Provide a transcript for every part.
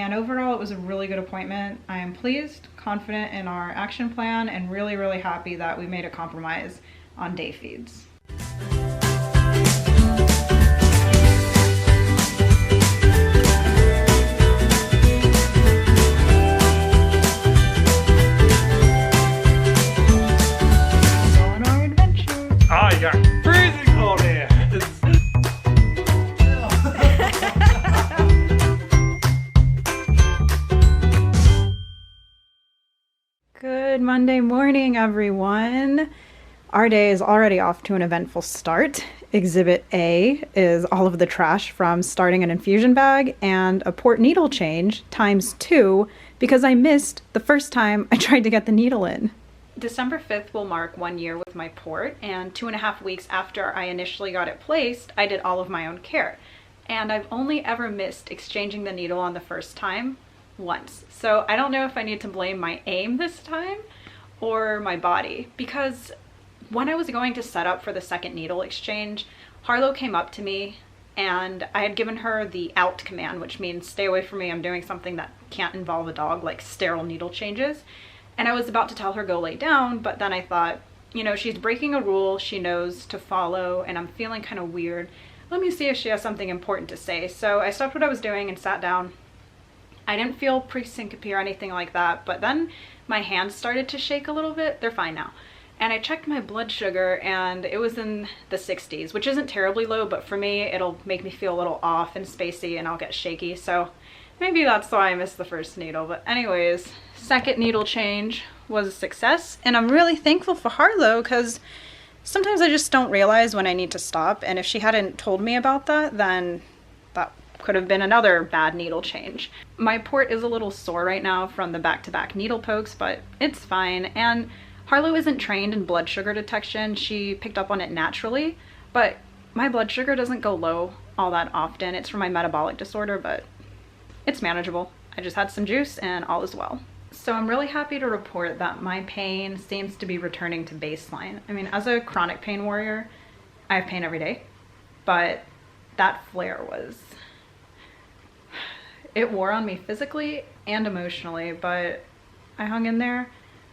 And overall, it was a really good appointment. I am pleased, confident in our action plan, and really, really happy that we made a compromise on day feeds. On our adventure. Ah, you got freezing cold here. Good Monday morning, everyone. Our day is already off to an eventful start. Exhibit A is all of the trash from starting an infusion bag and a port needle change ×2 because I missed the first time I tried to get the needle in. December 5th will mark 1 year with my port, and 2.5 weeks after I initially got it placed, I did all of my own care. And I've only ever missed exchanging the needle on the first time once. So I don't know if I need to blame my aim this time or my body, because when I was going to set up for the second needle exchange, Harlow came up to me and I had given her the out command, which means stay away from me, I'm doing something that can't involve a dog, like sterile needle changes. And I was about to tell her go lay down, but then I thought, you know, she's breaking a rule she knows to follow and I'm feeling kind of weird. Let me see if she has something important to say. So I stopped what I was doing and sat down. I didn't feel pre-syncope or anything like that, but then my hands started to shake a little bit. They're fine now. And I checked my blood sugar and it was in the 60s, which isn't terribly low, but for me, it'll make me feel a little off and spacey and I'll get shaky. So maybe that's why I missed the first needle. But anyways, second needle change was a success. And I'm really thankful for Harlow because sometimes I just don't realize when I need to stop. And if she hadn't told me about that, then that could have been another bad needle change. My port is a little sore right now from the back-to-back needle pokes, but it's fine. And Harlow isn't trained in blood sugar detection. She picked up on it naturally, but my blood sugar doesn't go low all that often. It's from my metabolic disorder, but it's manageable. I just had some juice and all is well. So I'm really happy to report that my pain seems to be returning to baseline. I mean, as a chronic pain warrior, I have pain every day, but that flare it wore on me physically and emotionally, but I hung in there.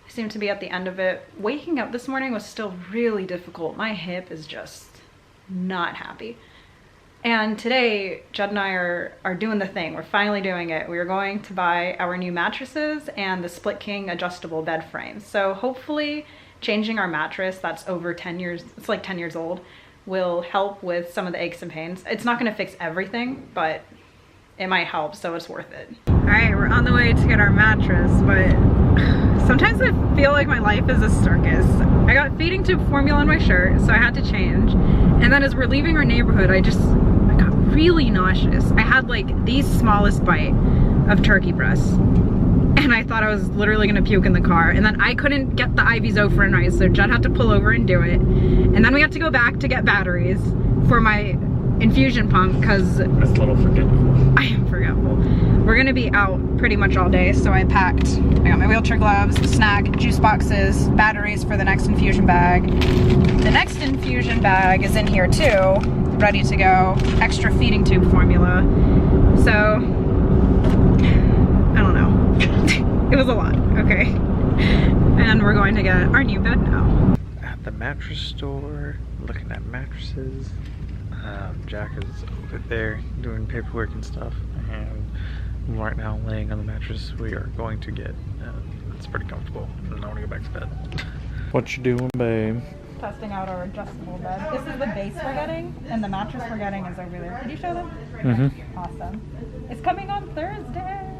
I seemed to be at the end of it. Waking up this morning was still really difficult. My hip is just not happy. And today, Judd and I are doing the thing. We're finally doing it. We are going to buy our new mattresses and the Split King adjustable bed frame. So hopefully changing our mattress that's over 10 years, it's like 10 years old, will help with some of the aches and pains. It's not gonna fix everything, but it might help, so it's worth it. All right, we're on the way to get our mattress, but sometimes I feel like my life is a circus. I got feeding tube formula on my shirt, so I had to change. And then as we're leaving our neighborhood, I got really nauseous. I had like the smallest bite of turkey breast. And I thought I was literally gonna puke in the car. And then I couldn't get the IVs overnight, so Judd had to pull over and do it. And then we had to go back to get batteries for my infusion pump because That's a little forgetful. I am forgetful. We're gonna be out pretty much all day, so I got my wheelchair gloves, snack, juice boxes, batteries for the next infusion bag. The next infusion bag is in here too, ready to go. Extra feeding tube formula. So, I don't know. It was a lot, okay. And we're going to get our new bed now. At the mattress store, looking at mattresses. Jack is over there doing paperwork and stuff, and right now laying on the mattress we are going to get. It's pretty comfortable, and I want to go back to bed. What you doing, babe? Testing out our adjustable bed. This is the base we're getting, and the mattress we're getting is over there. Did you show them? Mm-hmm. Awesome. It's coming on Thursday.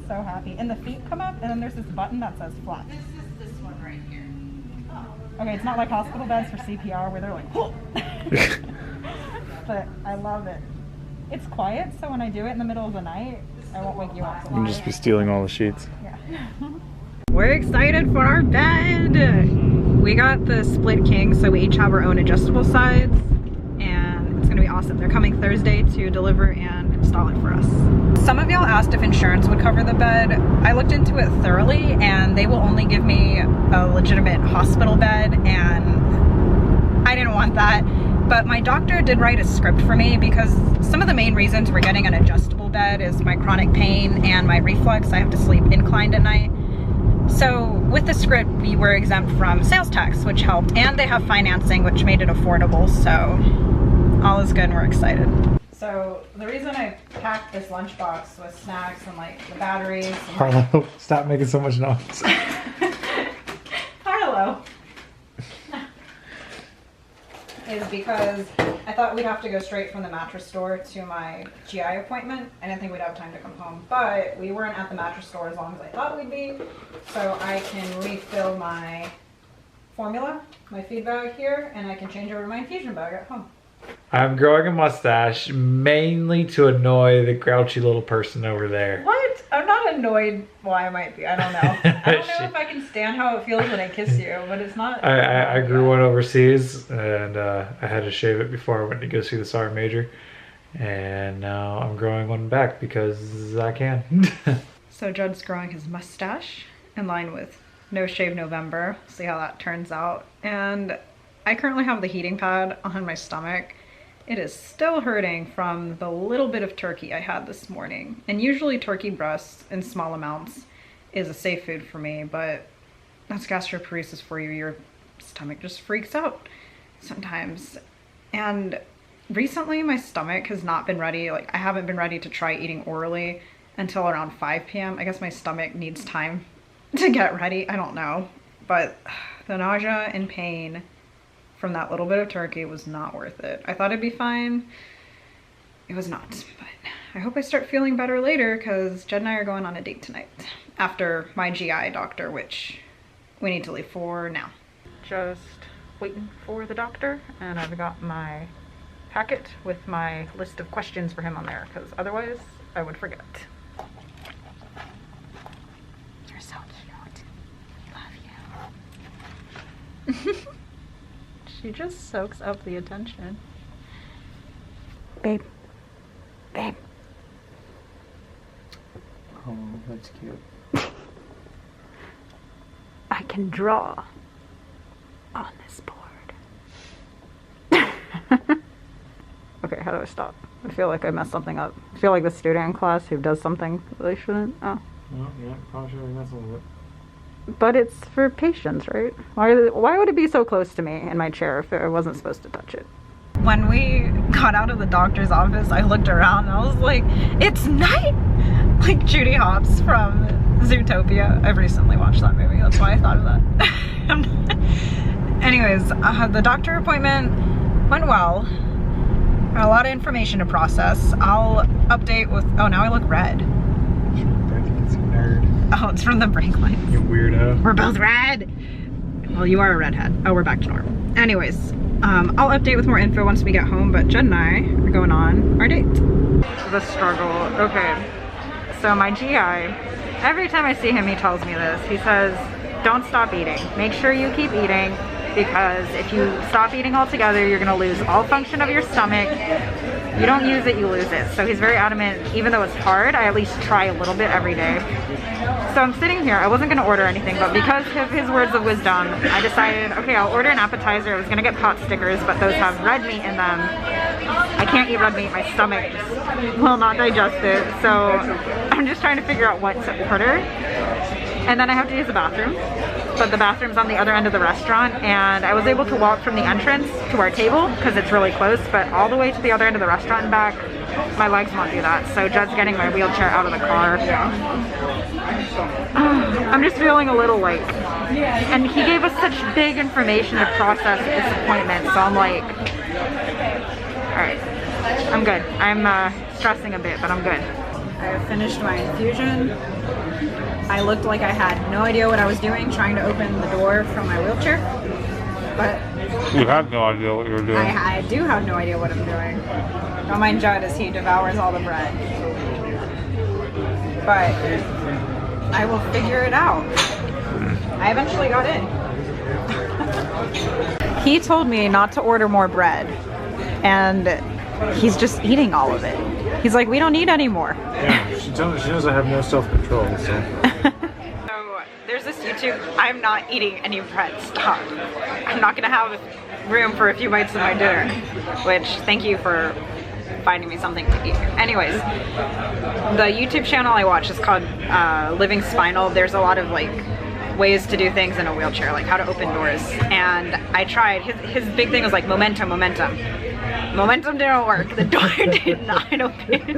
So happy. And the feet come up, and then there's this button that says flat. This is this one right here. Okay, it's not like hospital beds for CPR where they're like, whoa. But I love it. It's quiet, so when I do it in the middle of the night, I won't wake you up. I'll just be stealing all the sheets. Yeah. We're excited for our bed. We got the Split King, so we each have our own adjustable sides, and it's gonna be awesome. They're coming Thursday to deliver and install it for us. Some of y'all asked if insurance would cover the bed. I looked into it thoroughly, and they will only give me a legitimate hospital bed, and I didn't want that. But my doctor did write a script for me because some of the main reasons we're getting an adjustable bed is my chronic pain and my reflux. I have to sleep inclined at night. So with the script, we were exempt from sales tax, which helped, and they have financing, which made it affordable. So all is good and we're excited. So the reason I packed this lunchbox with snacks and like the batteries. And Harlow, stop making so much noise. Harlow. Is because I thought we'd have to go straight from the mattress store to my GI appointment. I didn't think we'd have time to come home, but we weren't at the mattress store as long as I thought we'd be. So I can refill my formula, my feed bag here, and I can change over to my infusion bag at home. I'm growing a mustache mainly to annoy the grouchy little person over there. What? I'm not annoyed. Well, I might be. I don't know. I don't know if I can stand how it feels when I kiss you, but it's not. I grew one overseas, and I had to shave it before I went to go see the Sergeant Major. And now I'm growing one back because I can. So Judd's growing his mustache in line with No Shave November. See how that turns out. And I currently have the heating pad on my stomach. It is still hurting from the little bit of turkey I had this morning. And usually turkey breasts in small amounts is a safe food for me, but that's gastroparesis for you. Your stomach just freaks out sometimes. And recently my stomach has not been ready. Like I haven't been ready to try eating orally until around 5 p.m. I guess my stomach needs time to get ready. I don't know. But the nausea and pain from that little bit of turkey was not worth it. I thought it'd be fine. It was not, but I hope I start feeling better later because Jed and I are going on a date tonight after my GI doctor, which we need to leave for now. Just waiting for the doctor, and I've got my packet with my list of questions for him on there because otherwise I would forget. You're so cute. Love you. She just soaks up the attention. Babe. Babe. Oh, that's cute. I can draw on this board. Okay, how do I stop? I feel like I messed something up. I feel like the student in class who does something they shouldn't. Oh. Well, yeah, probably should have messed with it. But it's for patients, right? Why would it be so close to me in my chair if I wasn't supposed to touch it? When we got out of the doctor's office, I looked around and I was like, it's night! Like Judy Hopps from Zootopia. I've recently watched that movie, that's why I thought of that. Anyways, the doctor appointment went well. A lot of information to process. I'll update with, oh, now I look red. Oh, it's from the brake lights. You weirdo. We're both red. Well, you are a redhead. Oh, we're back to normal. Anyways, I'll update with more info once we get home, but Jed and I are going on our date. The struggle. Okay. So my GI, every time I see him, he tells me this. He says, don't stop eating. Make sure you keep eating because if you stop eating altogether, you're gonna lose all function of your stomach. You don't use it, you lose it. So he's very adamant, even though it's hard, I at least try a little bit every day. So I'm sitting here, I wasn't gonna order anything, but because of his words of wisdom, I decided, okay, I'll order an appetizer. I was gonna get pot stickers, but those have red meat in them. I can't eat red meat, my stomach just will not digest it. So I'm just trying to figure out what to order. And then I have to use the bathroom. But the bathroom's on the other end of the restaurant, and I was able to walk from the entrance to our table because it's really close, but all the way to the other end of the restaurant and back, my legs won't do that. So Jed's getting my wheelchair out of the car. I'm just feeling a little like, and he gave us such big information to process at this appointment, so I'm like, all right, I'm good. I'm stressing a bit, but I'm good. I finished my infusion. I looked like I had no idea what I was doing trying to open the door from my wheelchair, but you have no idea what you're doing. I do have no idea what I'm doing. Don't mind Judd as he devours all the bread, but I will figure it out. I eventually got in. He told me not to order more bread, and he's just eating all of it. He's like, we don't need any more. Yeah, she knows I have no self-control, so. So there's this YouTube, I'm not eating any bread, stop. I'm not gonna have room for a few bites of my dinner, which thank you for finding me something to eat. Anyways, the YouTube channel I watch is called Living Spinal. There's a lot of like ways to do things in a wheelchair, like how to open doors. And I tried, his big thing was like momentum. Momentum didn't work. The door did not open.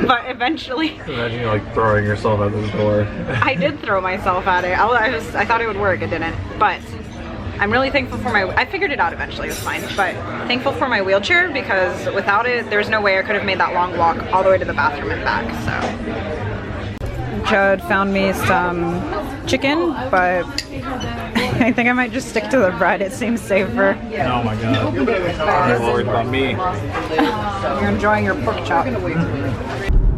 But eventually... Imagine you like throwing yourself at the door. I did throw myself at it. I thought it would work, it didn't. But I'm really thankful for I figured it out eventually, it was fine. But thankful for my wheelchair, because without it, there's no way I could have made that long walk all the way to the bathroom and back, so. Judd found me some chicken, but I think I might just stick to the bread. It seems safer. Oh my god. I'm worried about me. You're enjoying your pork chop.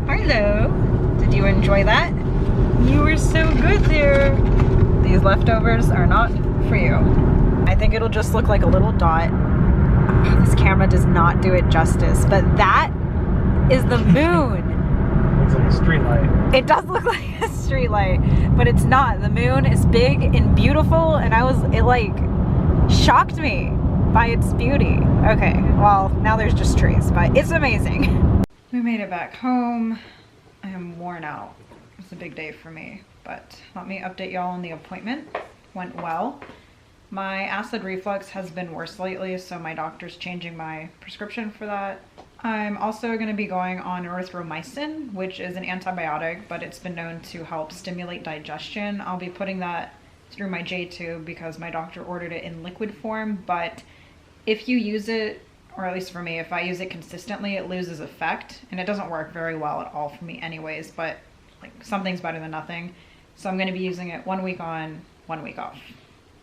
Hello. Did you enjoy that? You were so good there. These leftovers are not for you. I think it'll just look like a little dot. This camera does not do it justice, but that is the moon. Looks like a street light. It does look like a street light, but it's not. The moon is big and beautiful, and it like shocked me by its beauty. Okay, well, now there's just trees, but it's amazing. We made it back home. I am worn out. It's a big day for me, but let me update y'all on the appointment. Went well. My acid reflux has been worse lately, so my doctor's changing my prescription for that. I'm also going to be going on erythromycin, which is an antibiotic, but it's been known to help stimulate digestion. I'll be putting that through my J tube because my doctor ordered it in liquid form, but if you use it, or at least for me, if I use it consistently, it loses effect, and it doesn't work very well at all for me anyways, but like something's better than nothing. So I'm going to be using it 1 week on, 1 week off.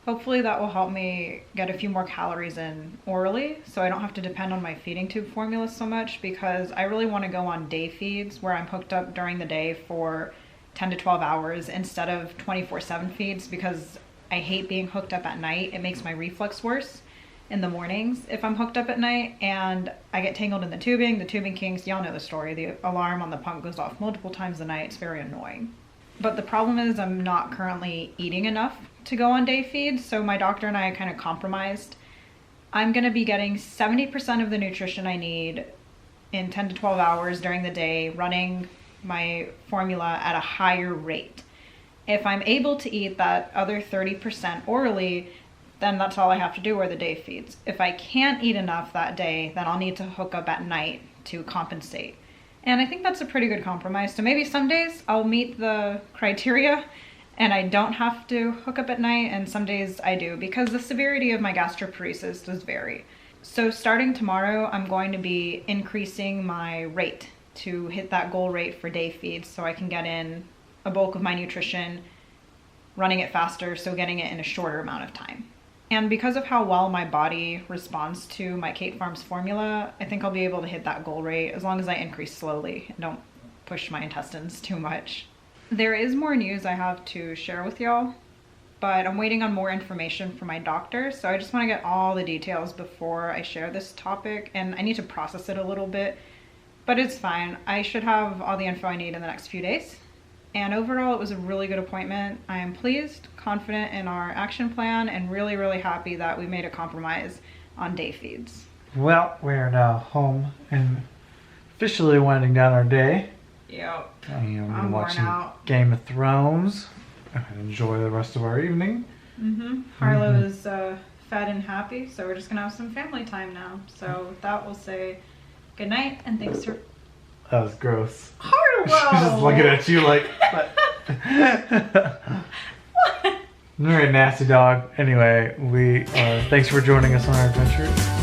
Hopefully that will help me get a few more calories in orally, so I don't have to depend on my feeding tube formula so much, because I really want to go on day feeds where I'm hooked up during the day for 10 to 12 hours instead of 24/7 feeds, because I hate being hooked up at night. It makes my reflux worse in the mornings if I'm hooked up at night, and I get tangled in the tubing kinks. Y'all know the story. The alarm on the pump goes off multiple times a night. It's very annoying. But the problem is I'm not currently eating enough to go on day feeds, so my doctor and I kind of compromised. I'm going to be getting 70% of the nutrition I need in 10 to 12 hours during the day, running my formula at a higher rate. If I'm able to eat that other 30% orally, then that's all I have to do are the day feeds. If I can't eat enough that day, then I'll need to hook up at night to compensate. And I think that's a pretty good compromise. So maybe some days I'll meet the criteria and I don't have to hook up at night, and some days I do, because the severity of my gastroparesis does vary. So starting tomorrow, I'm going to be increasing my rate to hit that goal rate for day feeds so I can get in a bulk of my nutrition, running it faster, so getting it in a shorter amount of time. And because of how well my body responds to my Kate Farms formula, I think I'll be able to hit that goal rate as long as I increase slowly and don't push my intestines too much. There is more news I have to share with y'all, but I'm waiting on more information from my doctor, so I just want to get all the details before I share this topic, and I need to process it a little bit, but it's fine. I should have all the info I need in the next few days. And overall, it was a really good appointment. I am pleased, confident in our action plan, and really, really happy that we made a compromise on day feeds. Well, we are now home and officially winding down our day. Yep. And we're I'm watching worn out. Game of Thrones and enjoy the rest of our evening. Harlow is fed and happy, so we're just gonna have some family time now. So with that, we'll say good night and thanks for... That was gross. Harlow! Just looking at you like... What? Alright, nasty dog. Anyway, thanks for joining us on our adventure.